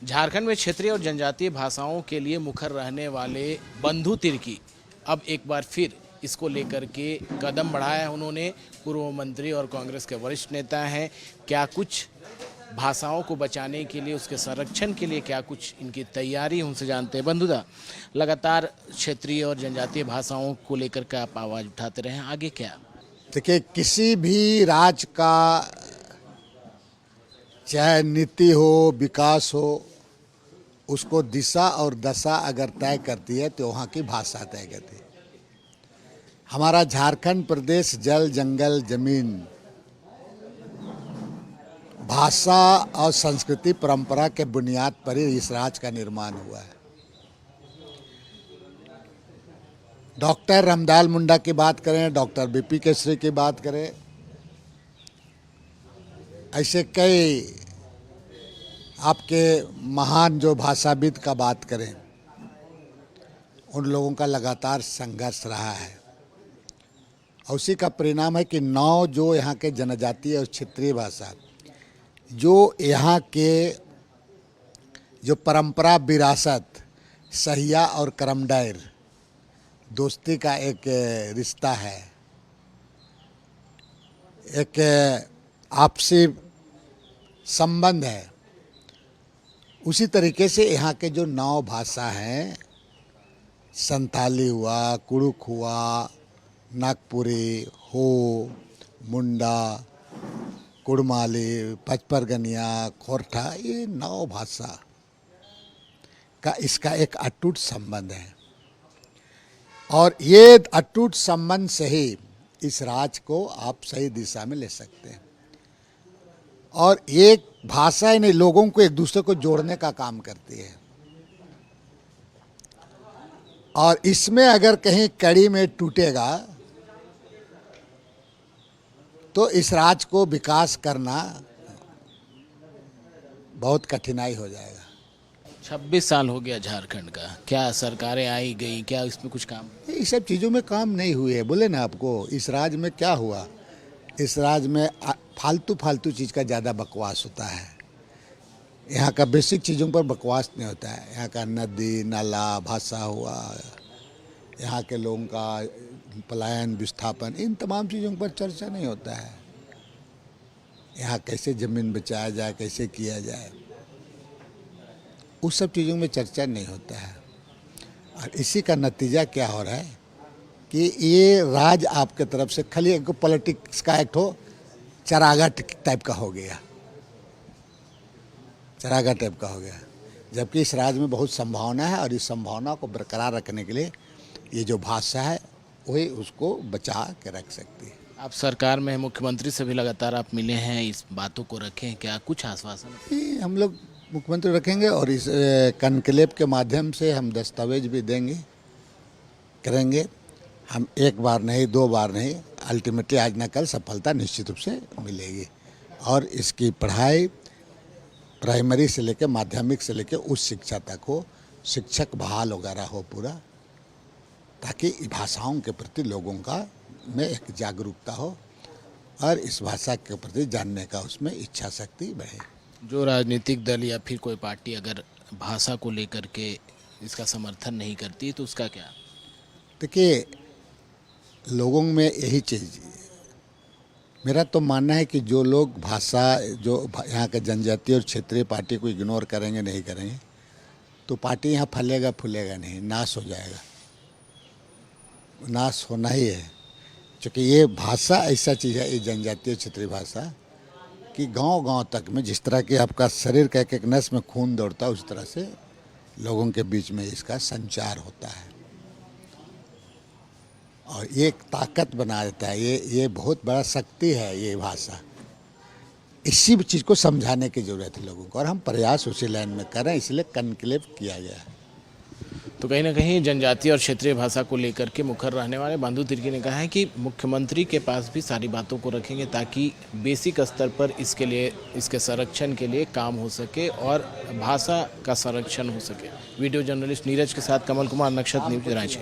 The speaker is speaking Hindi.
झारखंड में क्षेत्रीय और जनजातीय भाषाओं के लिए मुखर रहने वाले बंधु तिर्की अब एक बार फिर इसको लेकर के कदम बढ़ाया है उन्होंने। पूर्व मंत्री और कांग्रेस के वरिष्ठ नेता हैं। क्या कुछ भाषाओं को बचाने के लिए, उसके संरक्षण के लिए क्या कुछ इनकी तैयारी, उनसे जानते हैं। बंधुदा, लगातार क्षेत्रीय और जनजातीय भाषाओं को लेकर के आप आवाज़ उठाते रहे हैं, आगे क्या? देखिए, किसी भी राज्य का चाहे नीति हो, विकास हो, उसको दिशा और दशा अगर तय करती है तो वहाँ की भाषा तय करती है। हमारा झारखंड प्रदेश जल, जंगल, जमीन, भाषा और संस्कृति परंपरा के बुनियाद पर ही इस राज्य का निर्माण हुआ है। डॉक्टर रामदयाल मुंडा की बात करें, डॉक्टर बीपी केसरी की बात करें, ऐसे कई आपके महान जो भाषाविद का बात करें, उन लोगों का लगातार संघर्ष रहा है। और उसी का परिणाम है कि 9 जो यहाँ के जनजातीय और क्षेत्रीय भाषा, जो यहाँ के जो परंपरा, विरासत, सहिया और करमडायर, दोस्ती का एक रिश्ता है, एक आपसी संबंध है, उसी तरीके से यहाँ के जो 9 भाषा हैं, संताली हुआ, कुड़ुक हुआ, नागपुरी, हो, मुंडा, कुड़माली, पचपरगनिया, खोरठा, ये 9 भाषा का इसका एक अटूट संबंध है। और ये अटूट संबंध से ही इस राज्य को आप सही दिशा में ले सकते हैं। और एक भाषा ही नहीं, लोगों को एक दूसरे को जोड़ने का काम करती है। और इसमें अगर कहीं कड़ी में टूटेगा तो इस राज्य को विकास करना बहुत कठिनाई हो जाएगा। 26 साल हो गया झारखंड का, क्या सरकारें आई गई, क्या इसमें कुछ काम? ये सब चीज़ों में काम नहीं हुए है। बोले ना आपको, इस राज्य में क्या हुआ, इस राज्य में फालतू चीज़ का ज़्यादा बकवास होता है। यहाँ का बेसिक चीज़ों पर बकवास नहीं होता है। यहाँ का नदी, नाला, भाषा हुआ, यहाँ के लोगों का पलायन, विस्थापन, इन तमाम चीज़ों पर चर्चा नहीं होता है। यहाँ कैसे ज़मीन बचाया जाए, कैसे किया जाए, उस सब चीज़ों में चर्चा नहीं होता है। और इसी का नतीजा क्या हो रहा है कि ये राज आपके तरफ से खाली एक पॉलिटिक्स का एक हो चरागा टाइप का हो गया, चरागा टाइप का हो गया। जबकि इस राज्य में बहुत संभावना है और इस संभावना को बरकरार रखने के लिए ये जो भाषा है वही उसको बचा के रख सकती है। आप सरकार में मुख्यमंत्री से भी लगातार आप मिले हैं, इस बातों को रखें, क्या कुछ आश्वासन? हम लोग मुख्यमंत्री रखेंगे और इस कॉन्क्लेव के माध्यम से हम दस्तावेज भी देंगे, करेंगे। हम एक बार नहीं, 2 बार नहीं, अल्टीमेटली आज न कल सफलता निश्चित रूप से मिलेगी। और इसकी पढ़ाई प्राइमरी से लेकर माध्यमिक से लेकर उच्च शिक्षा तक हो, शिक्षक बहाल वगैरह हो पूरा, ताकि भाषाओं के प्रति लोगों का में एक जागरूकता हो और इस भाषा के प्रति जानने का उसमें इच्छा शक्ति बढ़े। जो राजनीतिक दल या फिर कोई पार्टी अगर भाषा को लेकर के इसका समर्थन नहीं करती तो उसका क्या? देखिए, लोगों में यही चीज़, मेरा तो मानना है कि जो लोग भाषा, जो यहाँ के जनजातीय और क्षेत्रीय पार्टी को इग्नोर करेंगे, नहीं करेंगे, तो पार्टी यहाँ फलेगा फूलेगा नहीं, नाश हो जाएगा, नाश होना ही है। क्योंकि ये भाषा ऐसा चीज़ है, ये जनजातीय क्षेत्रीय भाषा, कि गांव-गांव तक में जिस तरह कि आपका शरीर का एक नस में खून दौड़ता है, उस तरह से लोगों के बीच में इसका संचार होता है और ये एक ताकत बना देता है। ये बहुत बड़ा शक्ति है ये भाषा। इसी चीज़ को समझाने की ज़रूरत है लोगों को, और हम प्रयास उसी लाइन में कर रहे हैं, इसलिए कॉन्क्लेव किया गया है। तो कहीं ना कहीं जनजातीय और क्षेत्रीय भाषा को लेकर के मुखर रहने वाले बंधु तिर्की ने कहा है कि मुख्यमंत्री के पास भी सारी बातों को रखेंगे ताकि बेसिक स्तर पर इसके लिए, इसके संरक्षण के लिए काम हो सके और भाषा का संरक्षण हो सके। वीडियो जर्नलिस्ट नीरज के साथ कमल कुमार, नक्षत्र न्यूज, रांची।